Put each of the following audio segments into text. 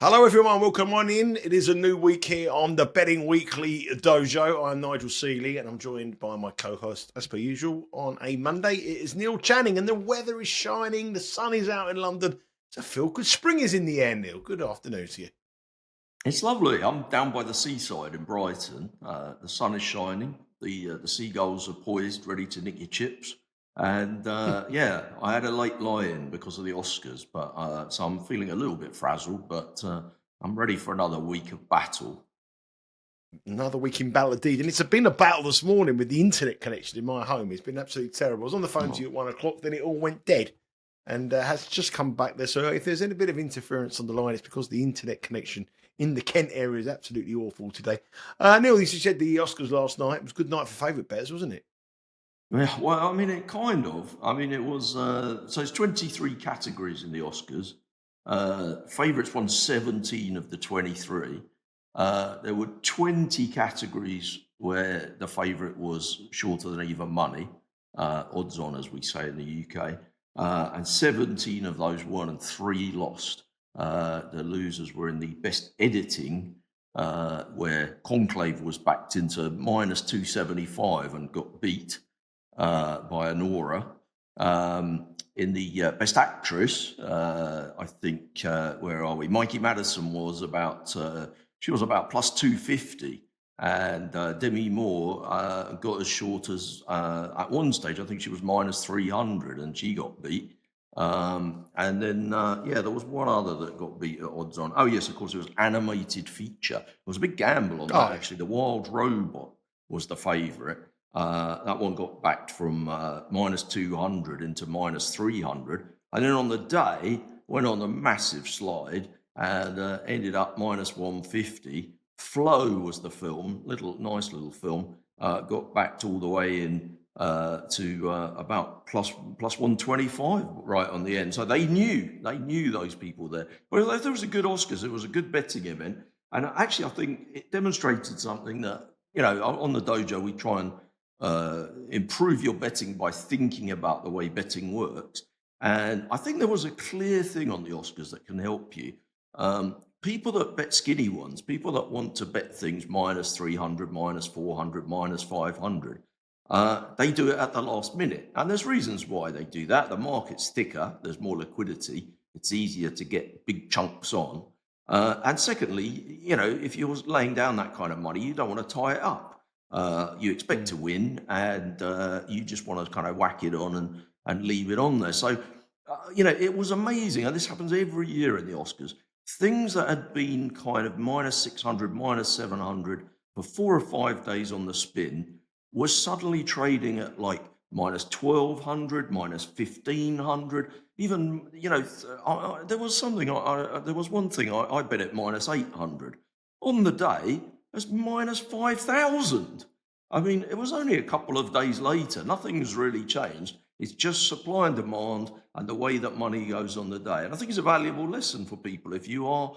Hello, everyone. Welcome on in. It is a new week here on the Betting Weekly Dojo. I'm Nigel Seeley, and I'm joined by my co-host, as per usual, on a Monday. It is Neil Channing, and the weather is shining. The sun is out in London. It's a feel-good. Spring is in the air, Neil. Good afternoon to you. It's lovely. I'm down by the seaside in Brighton. The sun is shining. The seagulls are poised, ready to nick your chips. And yeah, I had a late lie-in because of the Oscars, but so I'm feeling a little bit frazzled. But I'm ready for another week of battle. Another week in Balladine, and it's been a battle this morning with the internet connection in my home. It's been absolutely terrible. I was on the phone to you at 1 o'clock, then it all went dead, and has just come back there. So if there's any bit of interference on the line, it's because the internet connection in the Kent area is absolutely awful today. Neil, you said the Oscars last night. It was a good night for favourite bettors, wasn't it? Yeah, well, I mean, it kind of. I mean, it was. So it's 23 categories in the Oscars. Favourites won 17 of the 23. There were 20 categories where the favourite was shorter than even money, odds on, as we say in the UK. And 17 of those won and 3 lost. The losers were in the best editing, where Conclave was backed into minus 275 and got beat by Honora. In the Best Actress, I think, where are we? Mikey Madison was about, she was about plus 250. And Demi Moore got as short as, at one stage, I think she was minus 300 and she got beat. And then, yeah, there was one other that got beat at odds on. Oh, yes, of course, it was animated feature. It was a big gamble on that, actually. The Wild Robot was the favourite. That one got backed from minus 200 into minus 300. And then on the day, went on a massive slide and ended up minus 150. Flow was the film, nice little film, got backed all the way in to about plus 125 right on the end. So they knew those people there. But if there was a good Oscars, it was a good betting event. And actually, I think it demonstrated something that, on the dojo, we try and improve your betting by thinking about the way betting works. And I think there was a clear thing on the Oscars that can help you. People that bet skinny ones, people that want to bet things minus 300, minus 400, minus 500, they do it at the last minute. And there's reasons why they do that. The market's thicker, there's more liquidity, it's easier to get big chunks on. And secondly, if you're laying down that kind of money, you don't want to tie it up. You expect to win, and you just want to kind of whack it on and leave it on there. So, it was amazing. And this happens every year in the Oscars. Things that had been kind of minus 600, minus 700 for 4 or 5 days on the spin was suddenly trading at like minus 1200, minus 1500. Even, there was something, there was one thing I bet at minus 800. On the day, it's minus 5,000. I mean, it was only a couple of days later. Nothing's really changed. It's just supply and demand and the way that money goes on the day. And I think it's a valuable lesson for people. If you are,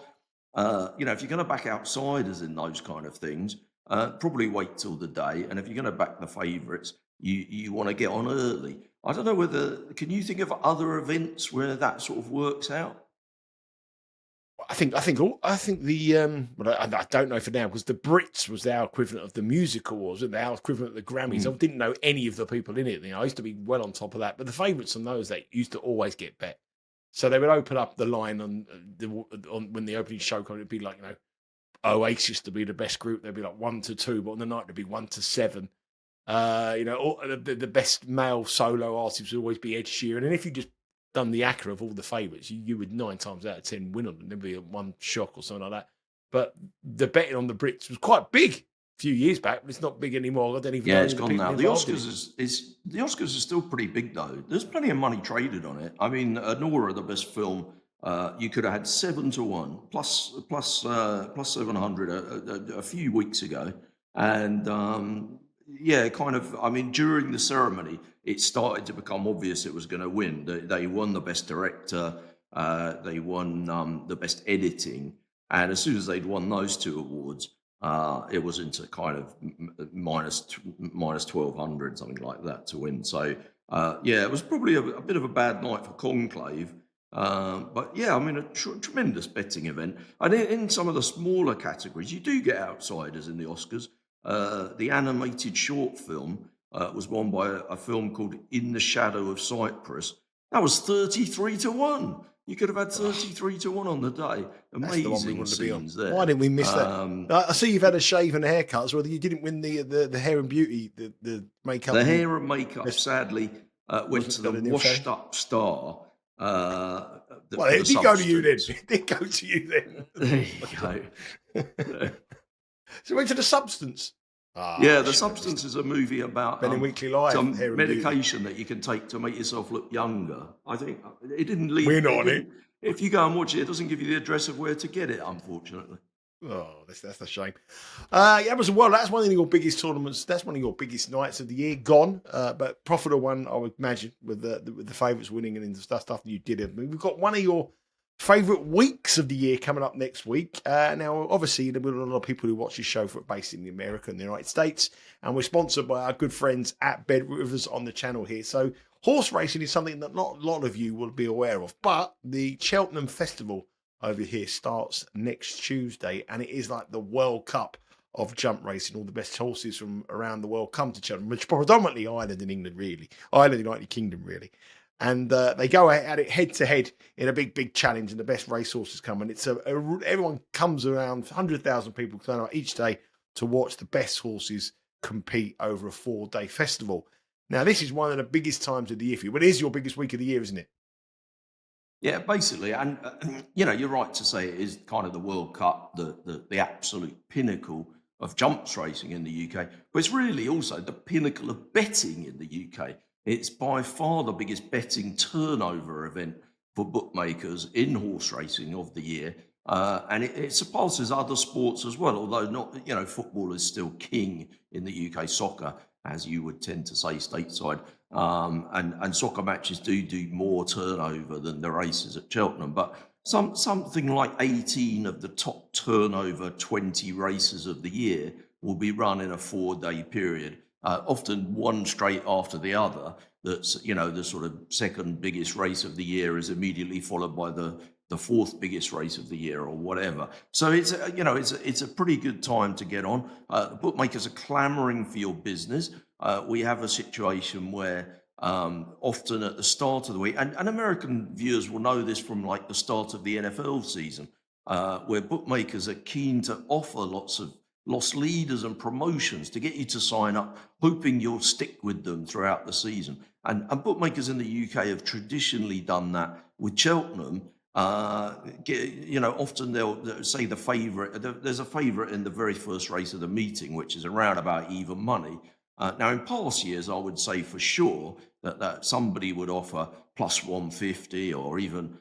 if you're going to back outsiders in those kind of things, probably wait till the day. And if you're going to back the favourites, you want to get on early. I don't know can you think of other events where that sort of works out? I think the well, I don't know for now because the Brits was our equivalent of the music awards and our equivalent of the Grammys. I didn't know any of the people in it. I used to be well on top of that, but the favourites on those they used to always get bet. So they would open up the line on when the opening show came. It'd be like Oasis to be the best group. They'd be like 1 to 2, but on the night it'd be 1 to 7. The best male solo artist would always be Ed Sheeran, and if you just done the ACCA of all the favourites, you would 9 times out of 10 win on them. There'd be one shock or something like that. But the betting on the Brits was quite big a few years back, but it's not big anymore. I don't even know it's gone now. The Oscars the Oscars is still pretty big though. There's plenty of money traded on it. I mean, Nora, the best film, you could have had 7 to 1 plus 700 a few weeks ago, and during the ceremony, it started to become obvious it was going to win. They won the best director, they won the best editing, and as soon as they'd won those 2 awards, it was into kind of minus 1,200, something like that, to win. So, it was probably a bit of a bad night for Conclave. But yeah, I mean, a tremendous betting event. And in some of the smaller categories, you do get outsiders in the Oscars. The animated short film was won by a film called In the Shadow of Cyprus. That was 33 to 1. You could have had 33 to 1 on the day. That's the one we Amazing wanted to be on. scenes there. Why didn't we miss that? Um, I see you've had a shave and a haircut as well. You didn't win the hair and beauty, the makeup. the hair and makeup, sadly, went to wasn't the done in your washed up star. Well, For it the did go to you then. substance. It did go to you then. There you go. So it went to the substance. Yeah, The Substance is a movie about Betting Weekly Live, hair some and beauty. medication that you can take to make yourself look younger. I think it didn't leave. We're not on it. If you go and watch it, it doesn't give you the address of where to get it, unfortunately. Oh, that's a shame. Yeah, but well, that's one of your biggest tournaments. That's one of your biggest nights of the year gone. But profitable one, I would imagine, with the favourites winning and the stuff you did. I mean, we've got one of your favourite weeks of the year coming up next week. Now, obviously, there are a lot of people who watch this show based in America and the United States, and we're sponsored by our good friends at Bed Rivers on the channel here. So, horse racing is something that not a lot of you will be aware of, but the Cheltenham Festival over here starts next Tuesday, and it is like the World Cup of jump racing. All the best horses from around the world come to Cheltenham, which predominantly Ireland and England, really. Ireland, United Kingdom, really. And they go at it head to head in a big challenge, and the best racehorses come. And it's everyone comes around, 100,000 people turn out each day to watch the best horses compete over a 4-day festival. Now, this is one of the biggest times of the year for you. But it is your biggest week of the year, isn't it? Yeah, basically, and you're right to say it is kind of the World Cup, the absolute pinnacle of jumps racing in the UK, but it's really also the pinnacle of betting in the UK. It's by far the biggest betting turnover event for bookmakers in horse racing of the year, and it surpasses other sports as well. Although not, football is still king in the UK, soccer, as you would tend to say stateside. And soccer matches do more turnover than the races at Cheltenham, but something like 18 of the top turnover 20 races of the year will be run in a 4-day period, often one straight after the other. That's the sort of second biggest race of the year is immediately followed by the fourth biggest race of the year or whatever. So it's a pretty good time to get on. The bookmakers are clamoring for your business. We have a situation where often at the start of the week, and American viewers will know this from like the start of the NFL season, where bookmakers are keen to offer lots of loss leaders and promotions to get you to sign up, hoping you'll stick with them throughout the season. And bookmakers in the UK have traditionally done that with Cheltenham. Often they'll say the favourite. There's a favourite in the very first race of the meeting, which is around about even money. Now, in past years, I would say for sure that somebody would offer plus 150 or even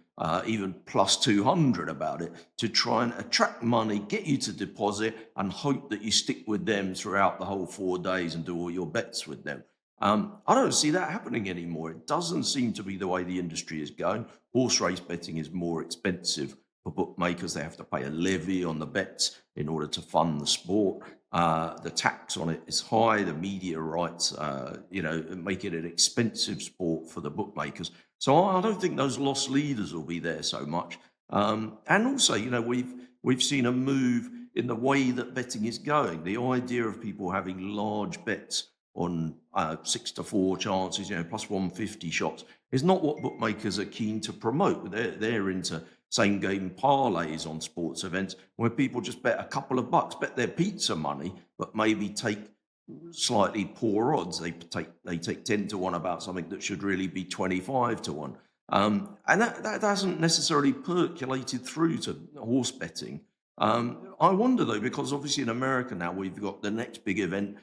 plus 200 about it to try and attract money, get you to deposit, and hope that you stick with them throughout the whole 4 days and do all your bets with them. I don't see that happening anymore. It doesn't seem to be the way the industry is going. Horse race betting is more expensive for bookmakers. They have to pay a levy on the bets in order to fund the sport. The tax on it is high. The media rights, make it an expensive sport for the bookmakers. So I don't think those loss leaders will be there so much. And also, we've seen a move in the way that betting is going. The idea of people having large bets on 6-4 chances, plus 150 shots, is not what bookmakers are keen to promote. They're into same game parlays on sports events where people just bet a couple of bucks, bet their pizza money, but maybe take slightly poor odds. They take 10 to 1 about something that should really be 25 to 1. And that hasn't necessarily percolated through to horse betting. I wonder though, because obviously in America now we've got the next big event,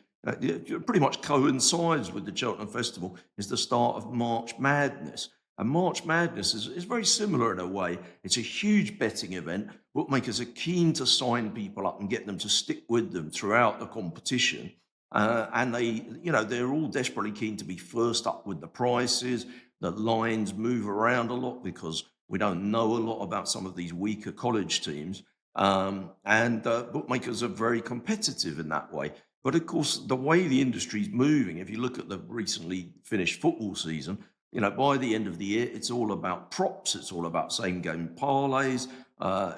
pretty much coincides with the Cheltenham Festival, is the start of March Madness. And March Madness is very similar in a way. It's a huge betting event. Bookmakers are keen to sign people up and get them to stick with them throughout the competition. And they're all desperately keen to be first up with the prices. The lines move around a lot because we don't know a lot about some of these weaker college teams. And bookmakers are very competitive in that way. But of course, the way the industry is moving, if you look at the recently finished football season, by the end of the year, it's all about props. It's all about same game parlays.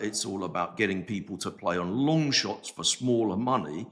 It's all about getting people to play on long shots for smaller money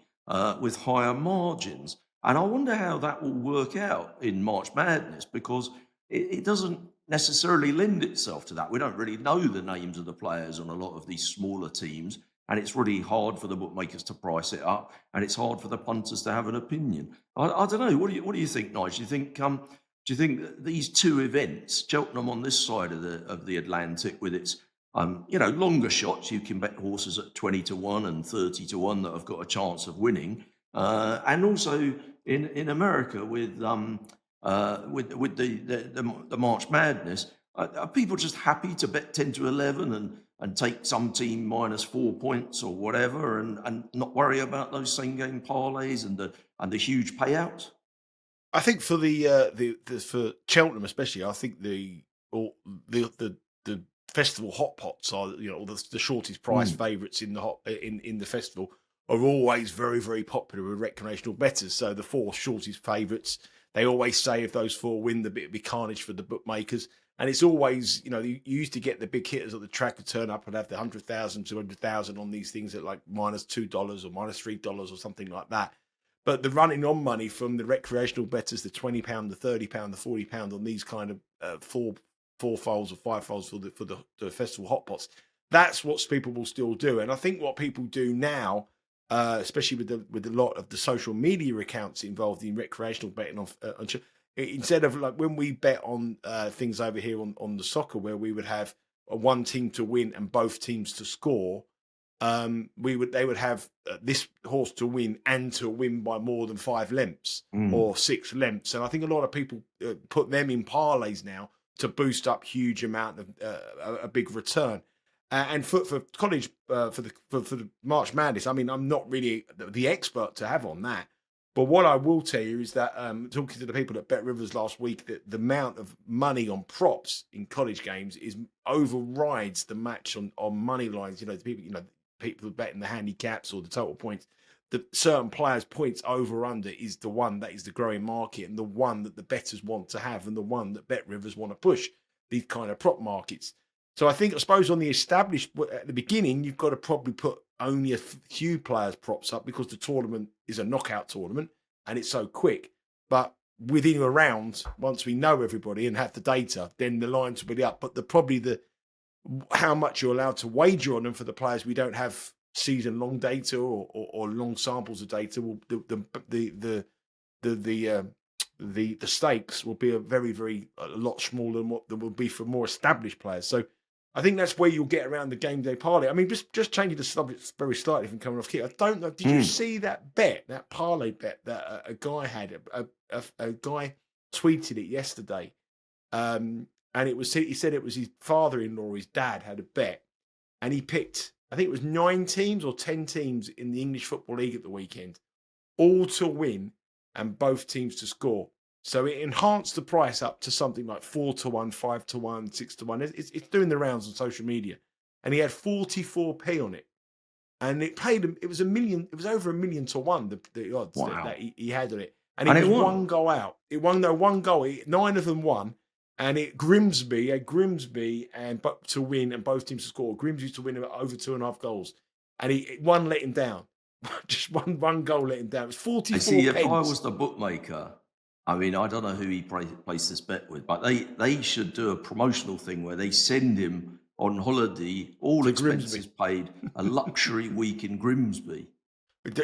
with higher margins. And I wonder how that will work out in March Madness, because it doesn't necessarily lend itself to that. We don't really know the names of the players on a lot of these smaller teams, and it's really hard for the bookmakers to price it up, and it's hard for the punters to have an opinion. I don't know. What do you think, Nigel? Do you think that these two events, Cheltenham on this side of the Atlantic with its longer shots, you can bet horses at 20-1 and 30-1 that have got a chance of winning, and also in America with the March Madness, are people just happy to bet 10-11 and take some team minus 4 points or whatever, and not worry about those same game parlays and the huge payouts? I think for the for Cheltenham especially, I think the festival hot pots are the shortest price favourites in the in the festival are always very, very popular with recreational bettors. So the four shortest favourites, they always say if those four win, it'd be carnage for the bookmakers. And it's always, you used to get the big hitters at the track to turn up and have the 100,000, 200,000 on these things at like -$2 or -$3 or something like that. But the running on money from the recreational bettors, the £20, the £30, the £40 on these kind of four folds or five folds for the festival hot pots, that's what people will still do. And I think what people do now, especially with a lot of the social media accounts involved in recreational betting instead of like when we bet on things over here on the soccer, where we would have one team to win and both teams to score, they would have this horse to win and to win by more than 5 lengths or 6 lengths. And I think a lot of people put them in parlays now to boost up huge amount of a big return. And for college, for the March Madness, I mean, I'm not really the expert to have on that. But what I will tell you is that talking to the people at Bet Rivers last week, that the amount of money on props in college games overrides the match on money lines. The people betting the handicaps or the total points. The certain players' points over under is the one that is the growing market, and the one that the bettors want to have, and the one that Bet Rivers want to push, these kind of prop markets. So I suppose on the established at the beginning, you've got to probably put only a few players' props up because the tournament is a knockout tournament and it's so quick. But within a round, once we know everybody and have the data, then the lines will be up. But how much you're allowed to wager on them for the players we don't have season long data or long samples of data, the stakes will be a lot smaller than what there will be for more established players. So I think that's where you'll get around the game day parlay. I mean, just changing the subject very slightly from coming off key. I don't know. Did you see that parlay bet that a guy had? A guy tweeted it yesterday. And he said it was his father-in-law, his dad, had a bet. And he picked, I think it was 9 teams or 10 teams in the English Football League at the weekend, all to win and both teams to score. So it enhanced the price up to something like 4-1, 5-1, 6-1. It's doing the rounds on social media. And he had 44p on it. And it paid him, it was over $1 million to 1, the odds that he had on it. And it was one goal out. It won 1 goal. 9 of them won. And Grimsby and to win and both teams to score. Grimsby to win over 2.5 goals. And one let him down. Just one goal let him down. It was 44 See, if pence. I was the bookmaker, I mean, I don't know who he placed this bet with, but they should do a promotional thing where they send him on holiday, all expenses paid, a luxury week in Grimsby.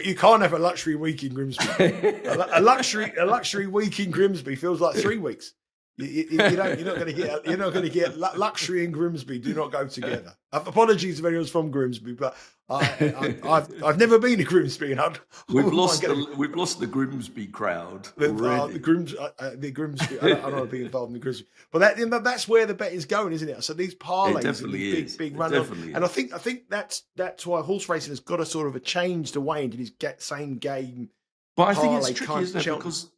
You can't have a luxury week in Grimsby. a luxury week in Grimsby feels like 3 weeks. You're not going to get luxury and Grimsby. Do not go together. Apologies if anyone's from Grimsby, but I've never been to Grimsby, and we've lost the Grimsby crowd. The Grimsby. I don't want to be involved in the Grimsby, but that's where the bet is going, isn't it? So these parlays, big run on, and I think that's why horse racing has got to sort of a changed away into this same game. But I think it's tricky, isn't it? Because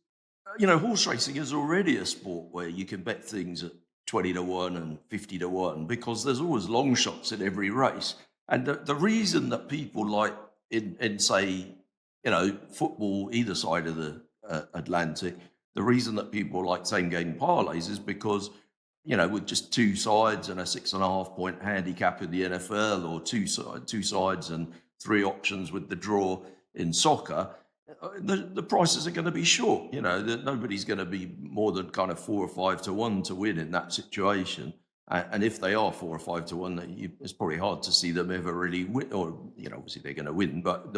horse racing is already a sport where you can bet things at 20-1 and 50-1 because there's always long shots in every race. And the reason that people like in say, football, either side of the Atlantic, the reason that people like same game parlays is because, with just two sides and a 6.5 point handicap in the NFL, or two sides and three options with the draw in soccer, the prices are going to be short. That nobody's going to be more than kind of 4 or 5 to 1 to win in that situation. And if they are 4 or 5 to 1, it's probably hard to see them ever really win. Or, obviously they're going to win, but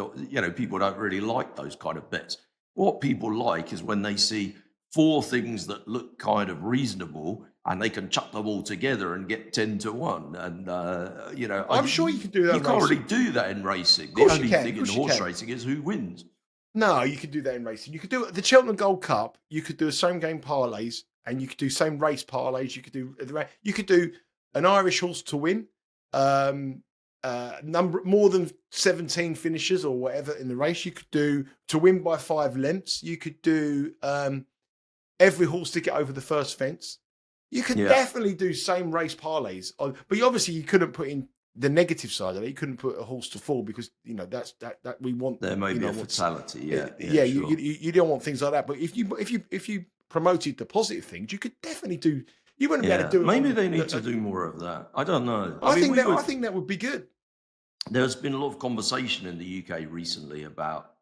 people don't really like those kind of bets. What people like is when they see four things that look kind of reasonable, and they can chuck them all together and get 10 to 1. And, I'm sure you can do that. You can't really do that in racing. The only thing in horse racing is who wins. No, you can do that in racing. You could do the Cheltenham Gold Cup. You could do a same game parlays, and you could do same race parlays. You could do an Irish horse to win, number more than 17 finishers or whatever in the race. You could do to win by 5 lengths. You could do every horse to get over the first fence. You could definitely do same race parlays, but obviously you couldn't put in the negative side of it. You couldn't put a horse to fall because that's that we want. There may be a fatality. Sure. You don't want things like that. But if you promoted the positive things, you could definitely do. You wouldn't be able to do it. Maybe they need to do more of that. I don't know. I think that would be good. There's been a lot of conversation in the UK recently about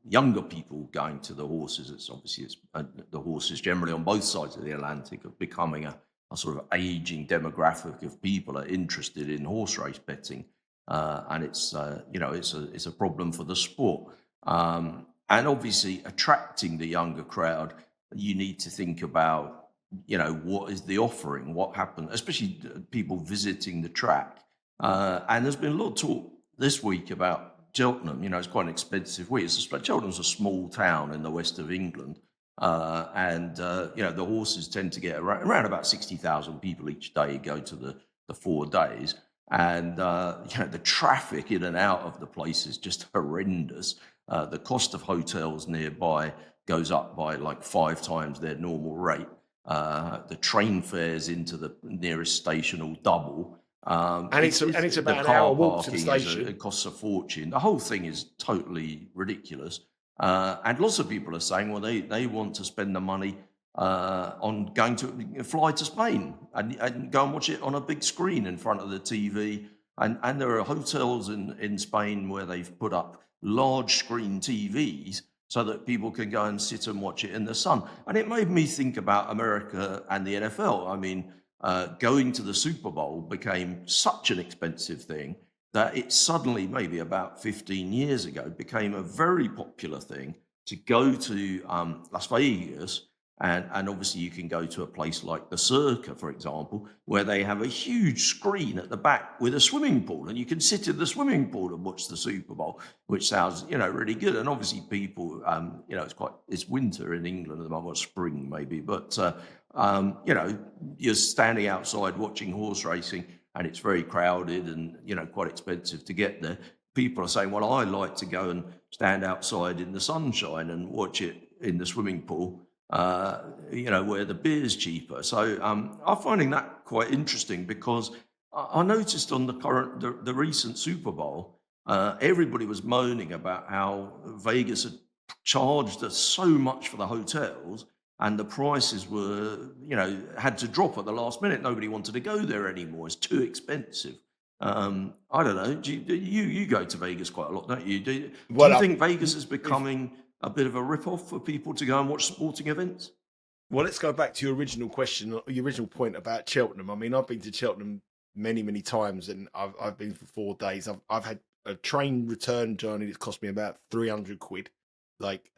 younger people going to the horses. The horses generally on both sides of the Atlantic are becoming a sort of aging demographic of people are interested in horse race betting, and it's a problem for the sport. And obviously, attracting the younger crowd, you need to think about what is the offering, what happened, especially people visiting the track. And there's been a lot of talk this week about Cheltenham. It's quite an expensive week. Cheltenham's a small town in the west of England. And the horses tend to get around about 60,000 people each day go to the 4 days. And, the traffic in and out of the place is just horrendous. The cost of hotels nearby goes up by like 5 times their normal rate. The train fares into the nearest station will double. And it's about an hour walk to the station. It costs a fortune. The whole thing is totally ridiculous. And lots of people are saying, well, they want to spend the money on going to fly to Spain and go and watch it on a big screen in front of the TV. And there are hotels in Spain where they've put up large screen TVs so that people can go and sit and watch it in the sun. And it made me think about America and the NFL. I mean, going to the Super Bowl became such an expensive thing that it suddenly, maybe about 15 years ago, became a very popular thing to go to Las Vegas. And obviously you can go to a place like the Circa, for example, where they have a huge screen at the back with a swimming pool, and you can sit in the swimming pool and watch the Super Bowl, which sounds, really good. And obviously people, it's winter in England at the moment, spring maybe, but, you're standing outside watching horse racing, and it's very crowded and, quite expensive to get there. People are saying, well, I like to go and stand outside in the sunshine and watch it in the swimming pool, where the beer's cheaper. So I'm finding that quite interesting, because I noticed on the recent Super Bowl, everybody was moaning about how Vegas had charged us so much for the hotels, and the prices were, had to drop at the last minute. Nobody wanted to go there anymore. It's too expensive. I don't know. You go to Vegas quite a lot, don't you? Do you think Vegas is becoming a bit of a rip-off for people to go and watch sporting events? Well, let's go back to your original question, your original point about Cheltenham. I mean, I've been to Cheltenham many, many times, and I've been for 4 days. I've had a train return journey that's cost me about 300 quid. Like,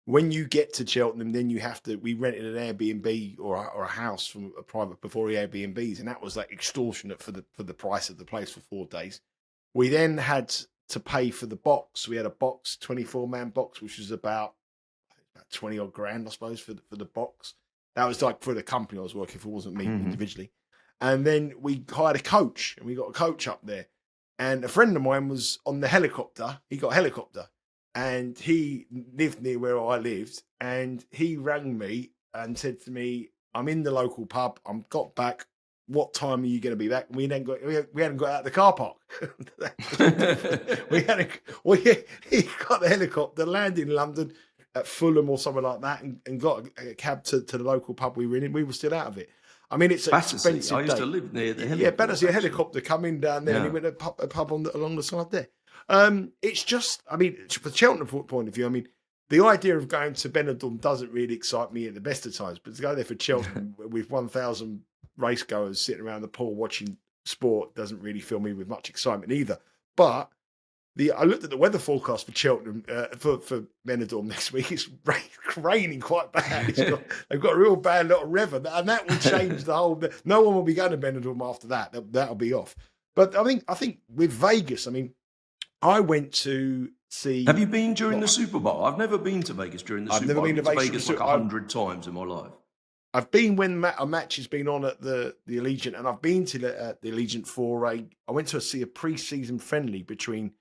when you get to Cheltenham, then we rented an Airbnb or a house from a private before the Airbnbs, and that was like extortionate for the price of the place for 4 days. We then had to pay for the box. We had a box, 24-man box, which was about 20 odd grand, I suppose, for the box. That was like for the company I was working for, wasn't me individually. And then we hired a coach, and we got a coach up there. And a friend of mine was on the helicopter. He got a helicopter, and he lived near where I lived. And he rang me and said to me, I'm in the local pub. I'm got back. What time are you going to be back? We hadn't got out of the car park. He got the helicopter, landed in London, at Fulham or somewhere like that and got a cab to the local pub we were in, we were still out of it. I mean, it's an Battersea. expensive I used day. to live near the Yeah, heliport. Battersea, a actually. helicopter coming down there, and he Yeah. went to a pub along the side there. It's just, I mean, from the Cheltenham point of view, I mean, the idea of going to Benidorm doesn't really excite me at the best of times, but to go there for Cheltenham with 1,000 racegoers sitting around the pool watching sport doesn't really fill me with much excitement either. But I looked at the weather forecast for Cheltenham for Benidorm next week. It's raining quite bad. They've got a real bad lot of weather, and that will change the whole. No one will be going to Benidorm after that. That'll be off. But I think with Vegas, I mean, I went to see. Have you been during the Super Bowl? I've never been to Vegas during the Super Bowl. I've never been to Vegas like 100 times in my life. I've been when a match has been on at the Allegiant, and I've been to the Allegiant for I went to see a pre-season friendly between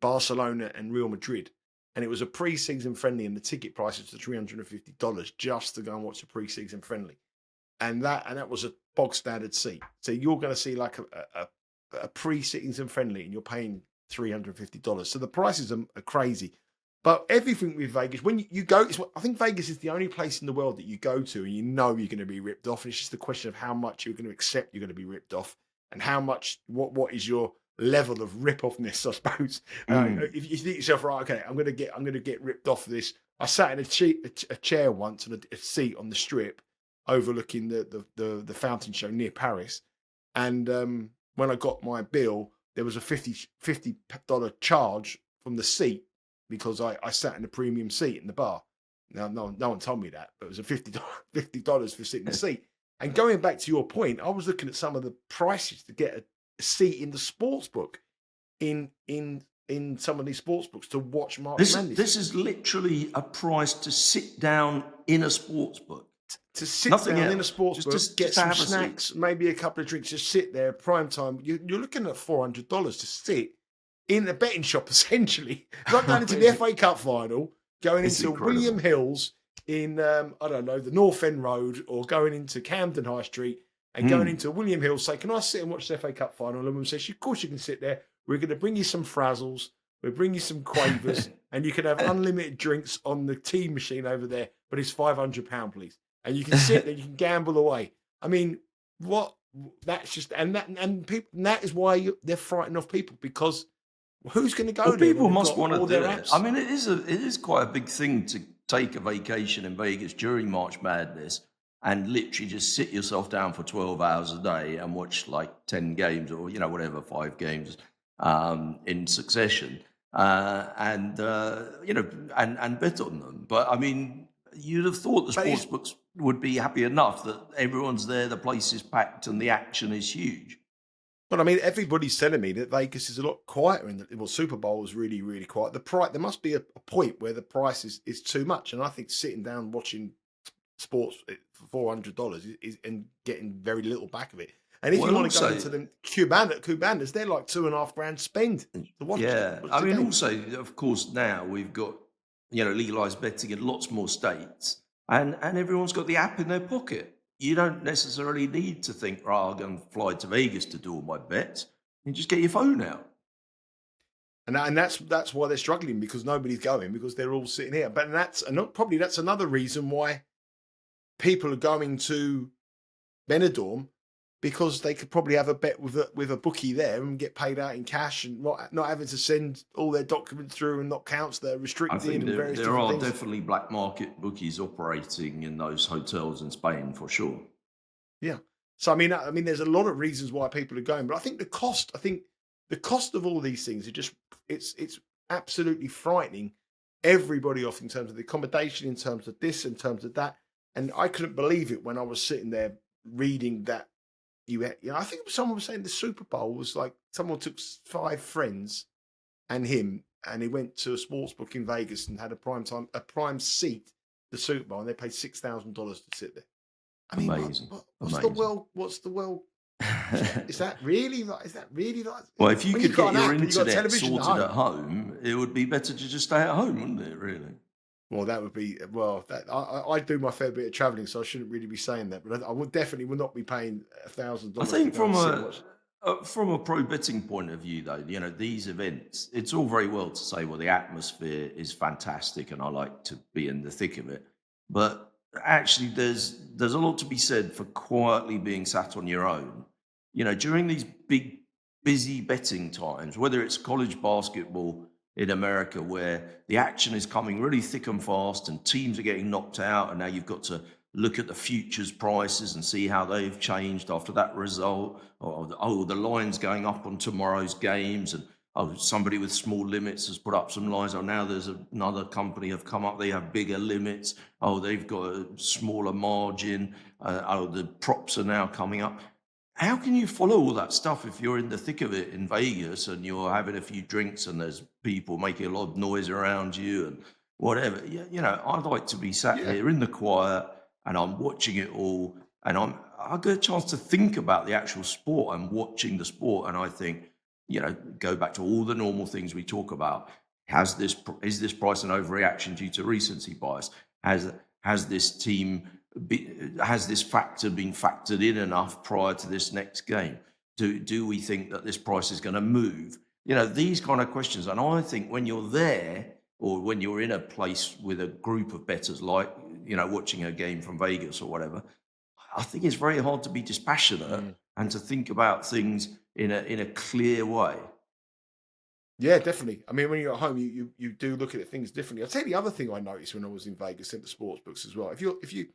Barcelona and Real Madrid, and it was a pre-season friendly, and the ticket prices were $350 just to go and watch a pre-season friendly, and that was a bog standard seat. So you're going to see like a pre-season friendly, and you're paying $350. So the prices are crazy. But everything with Vegas, when you go, I think Vegas is the only place in the world that you go to and you know you're going to be ripped off. And it's just a question of how much you're going to accept you're going to be ripped off, and how much, what is your level of rip-offness, I suppose. If you think to yourself, right, okay, I'm going to get ripped off of this. I sat in a chair once and a seat on the Strip, overlooking the fountain show near Paris, and when I got my bill, there was a $50 charge from the seat, because I sat in a premium seat in the bar. Now, no one told me that, but it was a $50 for sitting in the seat. And going back to your point, I was looking at some of the prices to get a seat in the sportsbook in some of these sportsbooks to watch March Madness. This is literally a price to sit down in a sportsbook. To sit down in a sportsbook, get some snacks, maybe a couple of drinks, just sit there, prime time. You're looking at $400 to sit in the betting shop, essentially. Like going into the FA Cup final, going into William Hill's in, I don't know, the North End Road, or going into Camden High Street and going into William Hill, say, can I sit and watch the FA Cup final? And everyone says, of course you can sit there. We're going to bring you some Frazzles. We'll bring you some Quavers, and you can have unlimited drinks on the tea machine over there, but it's £500, please. And you can sit there, you can gamble away. I mean, what? That's just, and that is why they're frightened of people, because who's going to go there? People must want to do it. I mean, it is quite a big thing to take a vacation in Vegas during March Madness and literally just sit yourself down for 12 hours a day and watch like 10 games or, whatever, 5 games in succession, and bet on them. But I mean, you'd have thought the sportsbooks would be happy enough that everyone's there, the place is packed, and the action is huge. But I mean, everybody's telling me that Vegas is a lot quieter, and Super Bowl was really, really quiet. The price, there must be a point where the price is too much, and I think sitting down watching sports for $400 is and getting very little back of it. And if you want to go into the Cubanas, they're like $2,500 spend to watch. Yeah, I mean, also, of course, now we've got legalized betting in lots more states, and everyone's got the app in their pocket. You don't necessarily need to think, right, I'll go and fly to Vegas to do all my bets. You just get your phone out. And that's why they're struggling, because nobody's going, because they're all sitting here. But that's another reason why people are going to Benidorm, because they could probably have a bet with a bookie there and get paid out in cash, and not having to send all their documents through and not counts that are restricted. I think and there are definitely black market bookies operating in those hotels in Spain for sure. Yeah. So I mean, there's a lot of reasons why people are going, but I think the cost of all these things are just it's absolutely frightening everybody off, in terms of the accommodation, in terms of this, in terms of that. And I couldn't believe it when I was sitting there reading that. I think someone was saying the Super Bowl was like someone took 5 friends and him, and he went to a sports book in Vegas and had a prime seat, the Super Bowl, and they paid $6,000 to sit there. I mean, amazing. What's the world? Is that really like? Well, if you could get your internet sorted at home, it would be better to just stay at home, wouldn't it? Really. Well, that would be I do my fair bit of travelling, so I shouldn't really be saying that. But I would not be paying $1,000. I think From a pro betting point of view, though, these events, it's all very well to say, well, the atmosphere is fantastic and I like to be in the thick of it. But actually, there's a lot to be said for quietly being sat on your own. During these big, busy betting times, whether it's college basketball in America, where the action is coming really thick and fast and teams are getting knocked out, and now you've got to look at the futures prices and see how they've changed after that result. Or the line's going up on tomorrow's games, and somebody with small limits has put up some lines. Now there's another company have come up, they have bigger limits. They've got a smaller margin. The props are now coming up. How can you follow all that stuff if you're in the thick of it in Vegas and you're having a few drinks and there's people making a lot of noise around you and whatever? I'd like to be sat here in the quiet and I'm watching it all, and I get a chance to think about the actual sport. I'm watching the sport, and I think, go back to all the normal things we talk about. Is this price an overreaction due to recency bias? Has this team has this factor been factored in enough prior to this next game? Do we think that this price is going to move? These kind of questions. And I think when you're there, or when you're in a place with a group of bettors, like, watching a game from Vegas or whatever, I think it's very hard to be dispassionate and to think about things in a clear way. Yeah, definitely. I mean, when you're at home, you do look at things differently. I'll tell you the other thing I noticed when I was in Vegas at the sports books as well. If you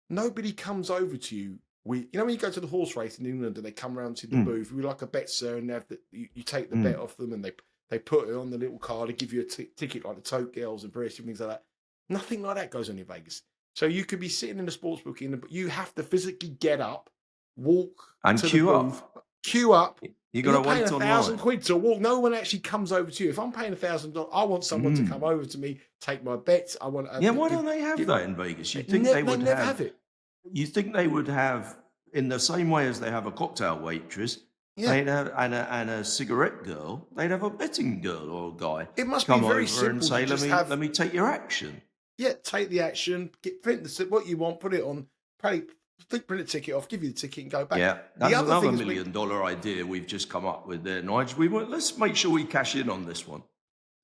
nobody comes over to you. When you go to the horse race in England and they come around to the booth, we like a bet, sir, and you take the bet off them, and they put it on the little card, they give you a ticket like the Tote Girls and various things like that. Nothing like that goes on in Vegas. So you could be sitting in the sports book, but you have to physically get up, walk and to queue the booth, up. Queue up. You got to wait online. £1,000 to walk. No one actually comes over to you. If I'm paying $1,000, I want someone to come over to me, take my bets. I want. Why don't they have that in Vegas? You think they would never have it. You think they would have, in the same way as they have a cocktail waitress, they'd have and a cigarette girl, they'd have a betting girl or a guy. It must come be very over simple and say, to let me take your action. Yeah, take the action, print what you want, put it on, print the ticket off, give you the ticket, and go back. Yeah, that's another $1 million idea we've just come up with there, Nigel. Let's make sure we cash in on this one.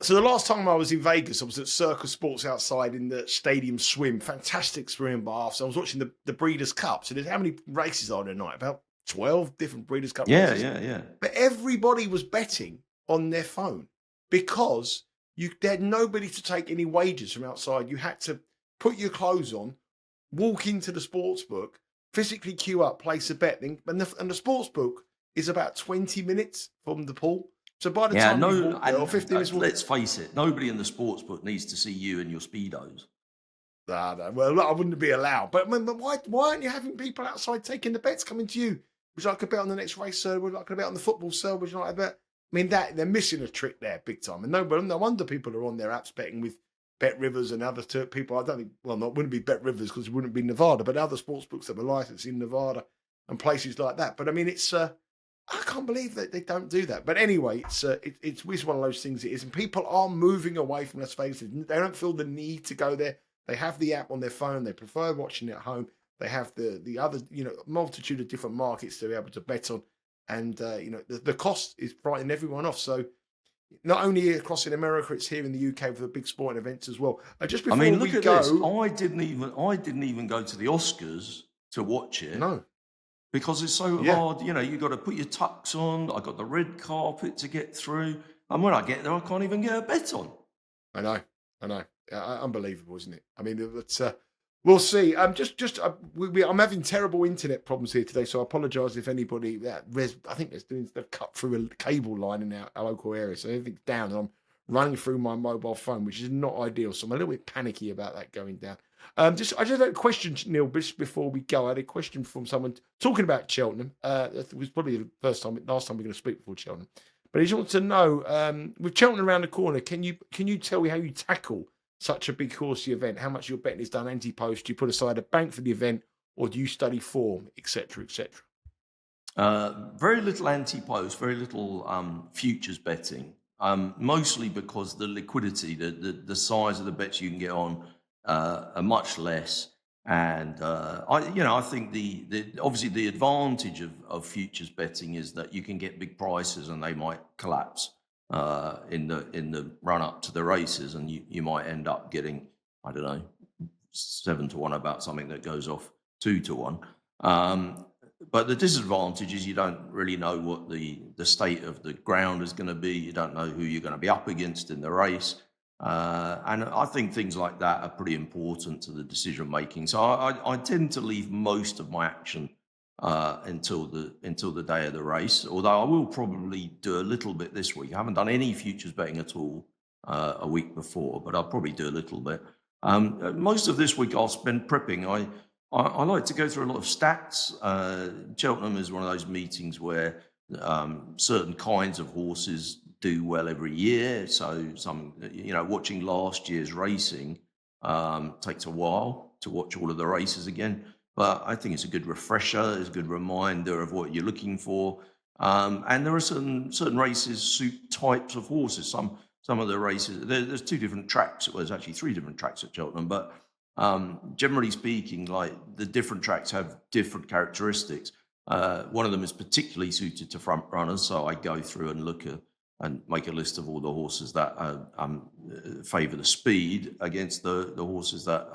So the last time I was in Vegas, I was at Circus Sports outside in the Stadium Swim, fantastic swimming baths. I was watching the Breeders' Cup. So there's how many races are there tonight? About 12 different Breeders' Cup races. Yeah. But everybody was betting on their phone because they had nobody to take any wagers from outside. You had to put your clothes on, walk into the sports book, physically queue up, place a bet, and the sports book is about 20 minutes from the pool. So by the time you walk there, or 15 minutes, let's face it, nobody in the sports book needs to see you in your Speedos. No. Well, I wouldn't be allowed. But why aren't you having people outside taking the bets coming to you? Would you like a bet on the next race, sir? Would you like a bet on the football, sir? Would you like a bet? I mean, they're missing a trick there big time. And no wonder people are on their apps betting with Bet Rivers and other people. I don't think, wouldn't be Bet Rivers because it wouldn't be Nevada, but other sports books that were licensed in Nevada and places like that. But I mean, it's I can't believe that they don't do that. But anyway, it's one of those things it is. And people are moving away from Las Vegas. They don't feel the need to go there. They have the app on their phone. They prefer watching it at home. They have the other, multitude of different markets to be able to bet on. And, the cost is frightening everyone off. So not only across in America, it's here in the UK for the big sporting events as well. Just before look at this. I didn't even go to the Oscars to watch it. No. Because it's so hard, you've got to put your tux on. I got the red carpet to get through. And when I get there, I can't even get a bet on. I know. Unbelievable, isn't it? I mean, we'll see. I'm having terrible internet problems here today, so I apologise if anybody. I think they've cut through a cable line in our local area, so everything's down. And I'm running through my mobile phone, which is not ideal. So I'm a little bit panicky about that going down. I just had a question, Neil, just before we go. I had a question from someone talking about Cheltenham. It was probably last time we're going to speak before Cheltenham. But he just wants to know, with Cheltenham around the corner, can you tell me how you tackle such a big horsey event? How much your betting is done anti-post? Do you put aside a bank for the event, or do you study form, etc., etc.? Very little anti-post, very little futures betting. Mostly because the liquidity, the size of the bets you can get on are much less, And I think obviously the advantage of futures betting is that you can get big prices and they might collapse in the run up to the races, and you might end up getting, I don't know, 7-1 about something that goes off 2-1. But the disadvantage is you don't really know what the state of the ground is going to be. You don't know who you're going to be up against in the race. And I think things like that are pretty important to the decision making. So I tend to leave most of my action until the day of the race. Although I will probably do a little bit this week. I haven't done any futures betting at all a week before, but I'll probably do a little bit. Most of this week I'll spend prepping. I like to go through a lot of stats. Cheltenham is one of those meetings where certain kinds of horses do well every year. So watching last year's racing takes a while to watch all of the races again. But I think it's a good refresher, it's a good reminder of what you're looking for. And there are certain races suit types of horses. Some of the races, there's 2 different tracks. Well, there's actually 3 different tracks at Cheltenham, but generally speaking, like the different tracks have different characteristics. One of them is particularly suited to front runners, so I go through and look at and make a list of all the horses that favour the speed against the horses that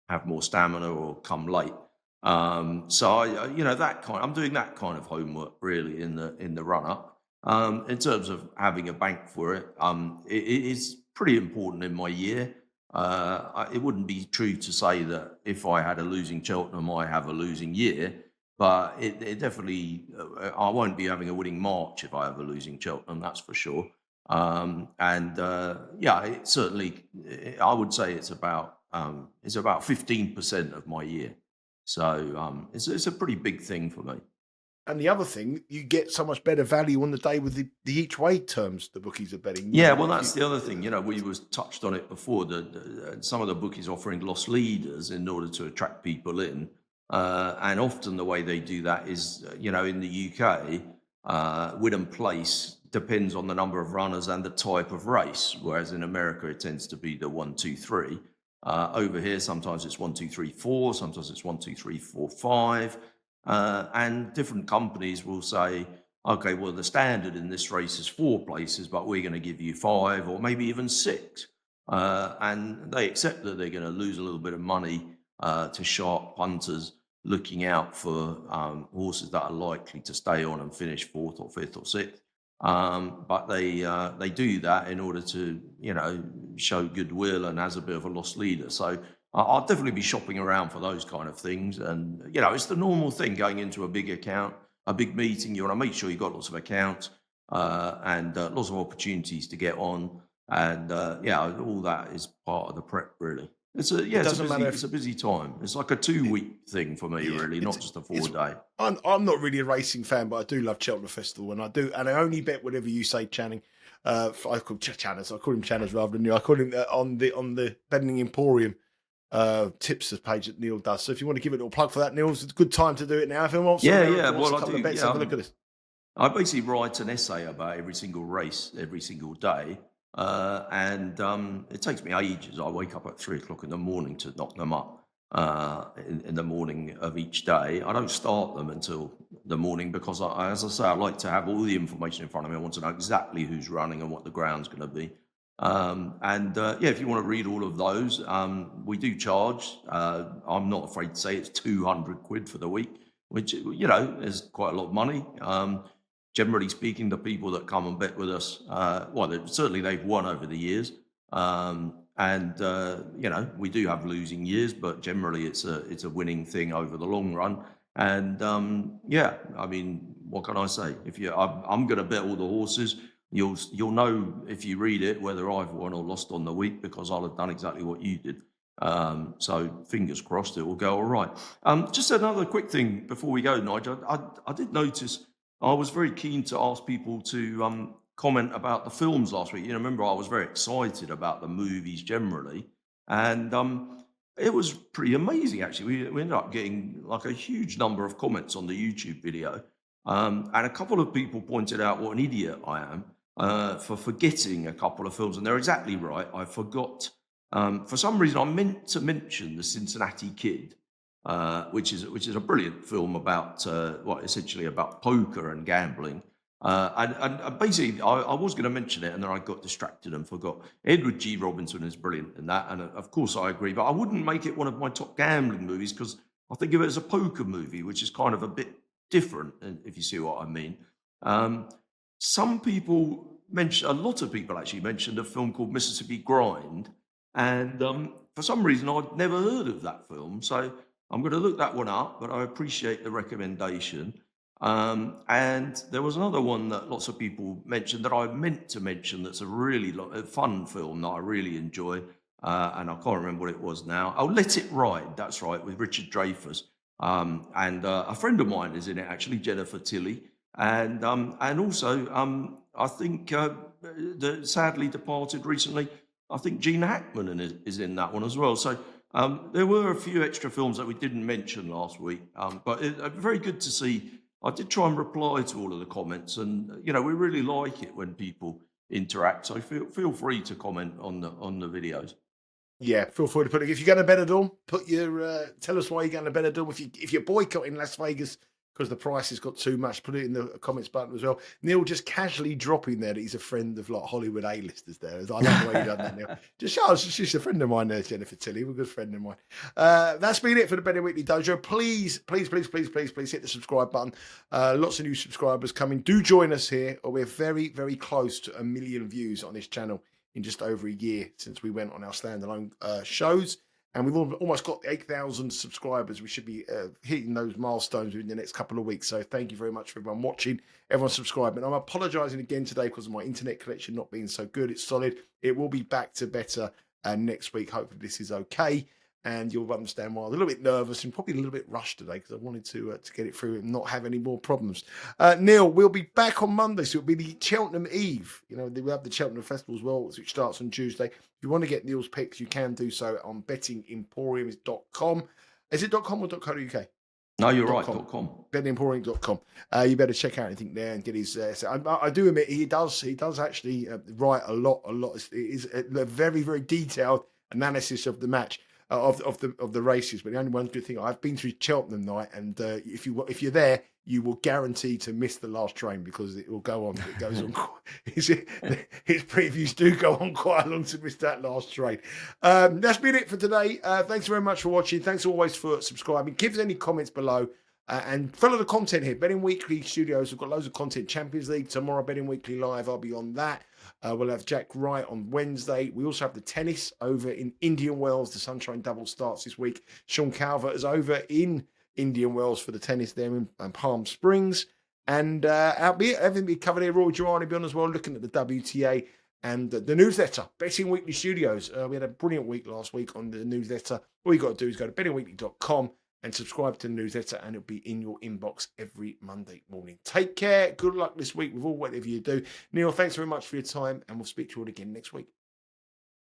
have more stamina or come late. So I'm doing that kind of homework really in the run up. In terms of having a bank for it, it is pretty important in my year. It wouldn't be true to say that if I had a losing Cheltenham, I have a losing year. But it definitely, I won't be having a winning March if I have a losing Cheltenham, that's for sure. It certainly, I would say it's about 15% of my year. So it's a pretty big thing for me. And the other thing, you get so much better value on the day with the each way terms the bookies are betting. Yeah, well, that's the other thing. We was touched on it before. Some of the bookies offering loss leaders in order to attract people in. And often the way they do that is, in the UK, win and place depends on the number of runners and the type of race, whereas in America it tends to be the 1, 2, 3. Over here, sometimes it's 1, 2, 3, 4. Sometimes it's 1, 2, 3, 4, 5. And different companies will say, okay, well, the standard in this race is 4 places, but we're going to give you 5 or maybe even 6. And they accept that they're going to lose a little bit of money to sharp punters looking out for horses that are likely to stay on and finish 4th or 5th or 6th. But they do that in order to, show goodwill and as a bit of a loss leader. So I'll definitely be shopping around for those kind of things. And, it's the normal thing going into a big account, a big meeting. You want to make sure you've got lots of accounts and lots of opportunities to get on. And, all that is part of the prep, really. It's a busy time. It's like a 2-week thing for me, really, not just a 4-day. I'm not really a racing fan, but I do love Cheltenham Festival, and I only bet whatever you say, Channing. I call Channers. I call him Channers rather than you. I call him on the Betting Emporium tipsters page that Neil does. So if you want to give it a little plug for that, Neil, it's a good time to do it now. If anyone wants Well, I do. Have a look at this. I basically write an essay about every single race, every single day. And it takes me ages. I wake up at 3:00 in the morning to knock them up in the morning of each day. I don't start them until the morning because, as I say, I like to have all the information in front of me. I want to know exactly who's running and what the ground's going to be. If you want to read all of those, we do charge. I'm not afraid to say it's 200 quid for the week, which, is quite a lot of money. Generally speaking, the people that come and bet with us, certainly they've won over the years. We do have losing years, but generally it's a winning thing over the long run. And what can I say? I'm going to bet all the horses. You'll know if you read it whether I've won or lost on the week because I'll have done exactly what you did. So fingers crossed it will go all right. Just another quick thing before we go, Nigel. I did notice. I was very keen to ask people to comment about the films last week. Remember, I was very excited about the movies generally. And it was pretty amazing, actually. We ended up getting like a huge number of comments on the YouTube video. And a couple of people pointed out what an idiot I am for forgetting a couple of films. And they're exactly right. I forgot. For some reason, I meant to mention The Cincinnati Kid. which is a brilliant film about essentially about poker and gambling. And basically, I was going to mention it, and then I got distracted and forgot. Edward G. Robinson is brilliant in that, and of course I agree. But I wouldn't make it one of my top gambling movies because I think of it as a poker movie, which is kind of a bit different, if you see what I mean. Um, some people mention, a lot of people actually mentioned a film called Mississippi Grind, and for some reason I'd never heard of that film, so I'm going to look that one up. But I appreciate the recommendation. And there was another one that lots of people mentioned that I meant to mention. That's a really a fun film that I really enjoy, and I can't remember what it was now. Oh, Let It Ride. That's right, with Richard Dreyfuss. And a friend of mine is in it actually, Jennifer Tilly, and also I think the sadly departed recently. I think Gene Hackman is in that one as well. So there were a few extra films that we didn't mention last week, but very good to see. I did try and reply to all of the comments, and we really like it when people interact. So feel free to comment on the videos. Yeah, feel free to put it. If you're going to Benidorm, put your tell us why you're going to Benidorm. If you're boycotting Las Vegas because the price has got too much, put it in the comments button as well. Neil just casually dropping there that he's a friend of like Hollywood A-listers there. I love the way you've done that, Neil. Just show us, she's a friend of mine there, Jennifer Tilly. We're a good friend of mine. That's been it for the Betting Weekly Dojo. Please hit the subscribe button. Lots of new subscribers coming. Do join us here, or we're very, very close to 1 million views on this channel in just over a year since we went on our standalone shows. And we've almost got 8,000 subscribers. We should be hitting those milestones within the next couple of weeks. So thank you very much for everyone watching, everyone subscribing. I'm apologising again today because of my internet connection not being so good. It's solid. It will be back to better next week. Hopefully this is okay. And you'll understand why I was a little bit nervous and probably a little bit rushed today because I wanted to get it through and not have any more problems. Neil, we'll be back on Monday, so it'll be the Cheltenham Eve. We have the Cheltenham Festival as well, which starts on Tuesday. If you want to get Neil's picks, you can do so on bettingemporium.com. Is it .com or .co.uk? No, you're right. .com. Bettingemporium.com. You better check out anything there and get his. I do admit he does actually write a lot. It is a very, very detailed analysis of the match. Of the races, but the only one good thing, I've been through Cheltenham night, and if you're there, you will guarantee to miss the last train because it will go on. It goes on. His previews do go on quite long to miss that last train. That's been it for today. Thanks very much for watching. Thanks always for subscribing. Give us any comments below. And follow the content here. Betting Weekly Studios. We've got loads of content. Champions League tomorrow. Betting Weekly Live. I'll be on that. We'll have Jack Wright on Wednesday. We also have the tennis over in Indian Wells. The Sunshine Double starts this week. Sean Calvert is over in Indian Wells for the tennis there in Palm Springs. And albeit everything be covered here. Roy Girani will be on as well, looking at the WTA and the newsletter. Betting Weekly Studios. We had a brilliant week last week on the newsletter. All you got to do is go to bettingweekly.com and subscribe to the newsletter, and it'll be in your inbox every Monday morning. Take care. Good luck this week with all whatever you do. Neil, thanks very much for your time, and we'll speak to you all again next week.